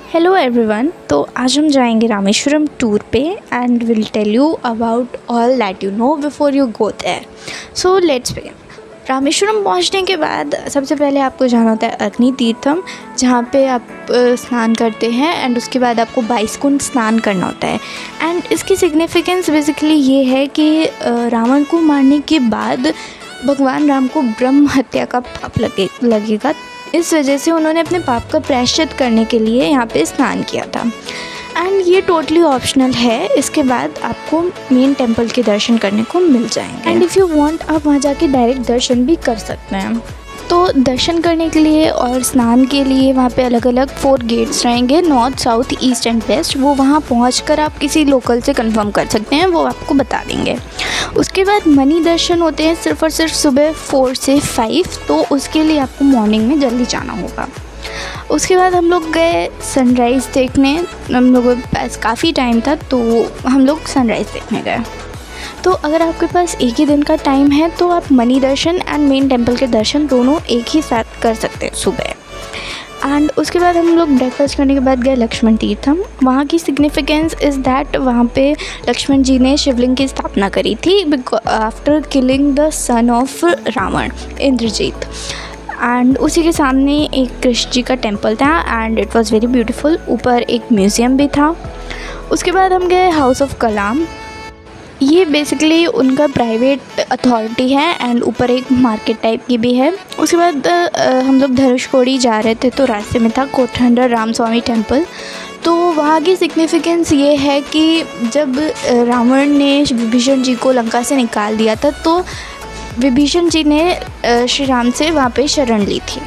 Hello everyone. तो आज हम जाएंगे रामेश्वरम टूर पे and will tell you about all that you know before you go there. So let's begin. Rameswaram पहुंचने के बाद सबसे पहले आपको जाना होता है अग्नि तीर्थम, जहाँ पे आप स्नान करते हैं एंड उसके बाद आपको 22 कुंड स्नान करना होता है। एंड इसकी सिग्निफिकेंस बेसिकली ये है कि रावण को मारने के बाद भगवान राम को ब्रह्म हत्या का पाप लगेगा। इस वजह से उन्होंने अपने पाप का प्रायश्चित करने के लिए यहाँ पे स्नान किया था। एंड ये टोटली ऑप्शनल है। इसके बाद आपको मेन टेम्पल के दर्शन करने को मिल जाएंगे एंड इफ़ यू वांट आप वहाँ जाके डायरेक्ट दर्शन भी कर सकते हैं। तो दर्शन करने के लिए और स्नान के लिए वहाँ पे अलग अलग 4 गेट्स रहेंगे, north, south, east and west. वो वहाँ पहुँचकर आप किसी लोकल से कंफर्म कर सकते हैं, वो आपको बता देंगे। उसके बाद मनी दर्शन होते हैं सिर्फ और सिर्फ सुबह 4 से 5, तो उसके लिए आपको मॉर्निंग में जल्दी जाना होगा। उसके बाद हम लोग गए सनराइज़ देखने। हम लोगों के पास काफ़ी टाइम था तो हम लोग सनराइज़ देखने गए। तो अगर आपके पास एक ही दिन का टाइम है तो आप money Darshan and main temple के दर्शन दोनों एक ही साथ कर सकते हैं सुबह। एंड उसके बाद हम लोग ब्रेकफास्ट करने के बाद गए लक्ष्मण तीर्थम। वहाँ की सिग्निफिकेंस इज़ दैट वहाँ पे लक्ष्मण जी ने शिवलिंग की स्थापना करी थी after killing the son of Ravan, Indrajit. And उसी के सामने एक कृष्ण जी का टेम्पल था and it was very beautiful. ऊपर एक म्यूज़ियम भी था। उसके बाद हम गए हाउस ऑफ कलाम। ये बेसिकली उनका प्राइवेट अथॉरिटी है एंड ऊपर एक मार्केट टाइप की भी है। उसके बाद हम लोग धनुषकोडी जा रहे थे तो रास्ते में था कोटखंडर राम स्वामी टेम्पल। तो वहाँ की सिग्निफिकेंस ये है कि जब रावण ने विभीषण जी को लंका से निकाल दिया था तो विभीषण जी ने श्री राम से वहाँ पे शरण ली थी।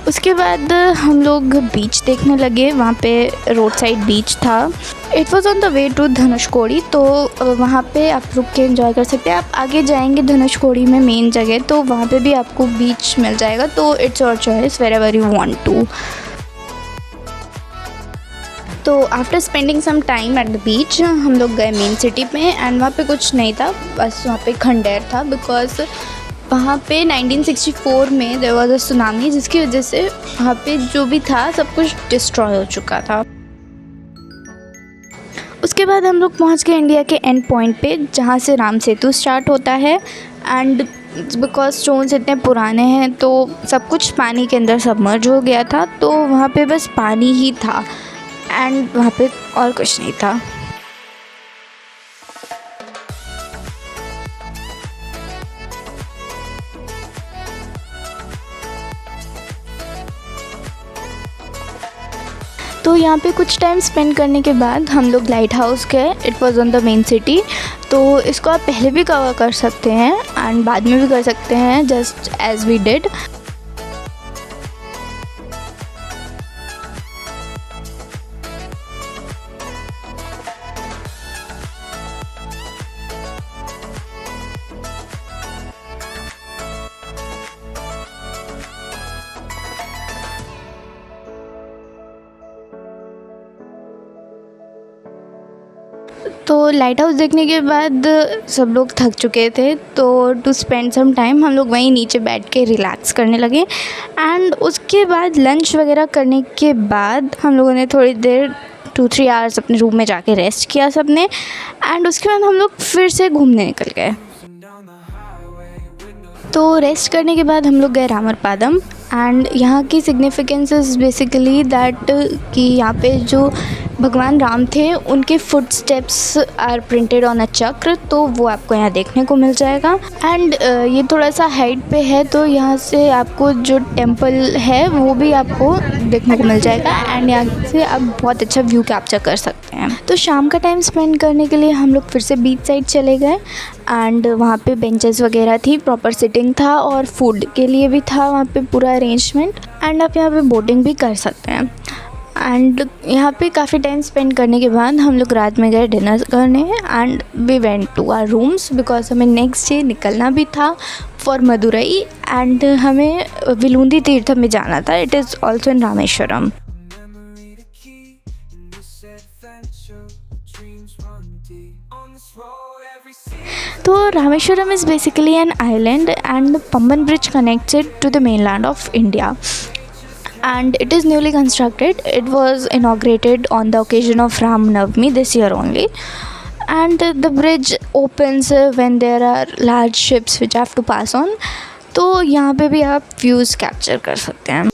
उसके बाद हम लोग बीच देखने लगे। वहाँ पे रोड साइड बीच था। It was on the way to Dhanushkodi, तो वहाँ पे आप रुक के एंजॉय कर सकते हैं। आप आगे जाएंगे धनुषकोडी में मेन जगह, तो वहाँ पे भी आपको बीच मिल जाएगा। तो it's your choice wherever you want to. तो after spending some time at the beach हम लोग गए मेन सिटी में एंड वहाँ पे कुछ नहीं था, बस वहाँ पे खंडेर था बिकॉज वहाँ पे 1964 में देयर वाज अ सुनामी, जिसकी वजह से वहाँ पे जो भी था सब कुछ डिस्ट्रॉय हो चुका था। उसके बाद हम लोग पहुँच गए इंडिया के एंड पॉइंट पे, जहाँ से राम सेतु स्टार्ट होता है। एंड बिकॉज स्टोन्स इतने पुराने हैं तो सब कुछ पानी के अंदर सबमर्ज हो गया था, तो वहाँ पे बस पानी ही था एंड वहाँ पे और कुछ नहीं था। तो यहाँ पे कुछ टाइम स्पेंड करने के बाद हम लोग लाइट हाउस गए। It was on the main city. तो इसको आप पहले भी कवर कर सकते हैं एंड बाद में भी कर सकते हैं, जस्ट एज वी डिड। तो लाइट हाउस देखने के बाद सब लोग थक चुके थे, तो टू स्पेंड सम टाइम हम लोग वहीं नीचे बैठ के रिलैक्स करने लगे। एंड उसके बाद लंच वगैरह करने के बाद हम लोगों ने थोड़ी देर 2-3 आवर्स अपने रूम में जाके रेस्ट किया सबने। एंड उसके बाद हम लोग फिर से घूमने निकल गए। तो रेस्ट करने के बाद हम लोग गए रामरपादम। एंड यहाँ की सिग्निफिकेंस इज़ बेसिकली दैट कि यहाँ पे जो भगवान राम थे उनके footsteps are printed on a chakra, तो वो आपको यहाँ देखने को मिल जाएगा। एंड ये थोड़ा सा हाइट पे है, तो यहाँ से आपको जो टेम्पल है वो भी आपको देखने को मिल जाएगा एंड यहाँ से आप बहुत अच्छा व्यू कैप्चर कर सकते हैं। तो शाम का टाइम स्पेंड करने के लिए हम लोग फिर से बीच साइड चले गए एंड वहाँ पे बेंचेस वगैरह थी, प्रॉपर सिटिंग था और फूड के लिए भी था वहाँ पे पूरा अरेंजमेंट। एंड आप यहाँ पे बोटिंग भी कर सकते हैं। एंड यहाँ पे काफ़ी टाइम स्पेंड करने के बाद हम लोग रात में गए डिनर करने and we went to our rooms because हमें नेक्स्ट डे निकलना भी था फॉर मदुरई एंड हमें विलुंदी तीर्थम में जाना था। It is also in Rameswaram. तो Rameswaram is basically an island and Pamban Bridge connects it to the mainland of India. and it is newly constructed. It was inaugurated on the occasion of Ram Navami this year only. And the bridge opens when there are large ships which have to pass on. तो यहाँ पे भी आप views capture कर सकते हैं.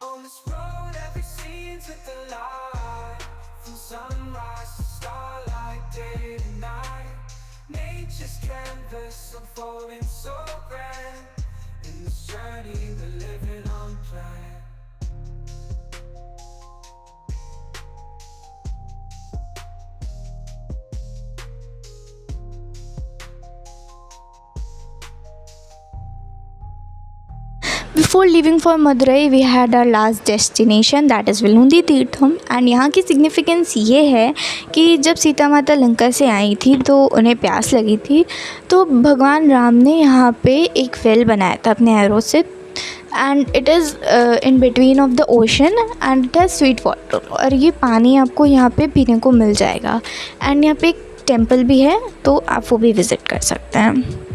On this road, every scene's with the light. From sunrise to starlight, day to night. Nature's canvas unfolding so grand. In this journey, we're living unplanned. Before leaving for Madurai, we had our last destination, that is Vilundi Tirtham. And यहाँ की significance ये है कि जब सीता माता लंका से आई थी तो उन्हें प्यास लगी थी, तो भगवान राम ने यहाँ पे एक वेल बनाया था अपने एरो से. And it is in between of the ocean and it has sweet water, और ये पानी आपको यहाँ पे पीने को मिल जाएगा. एंड यहाँ पे एक टेम्पल भी है, तो आप वो भी विज़िट कर सकते हैं.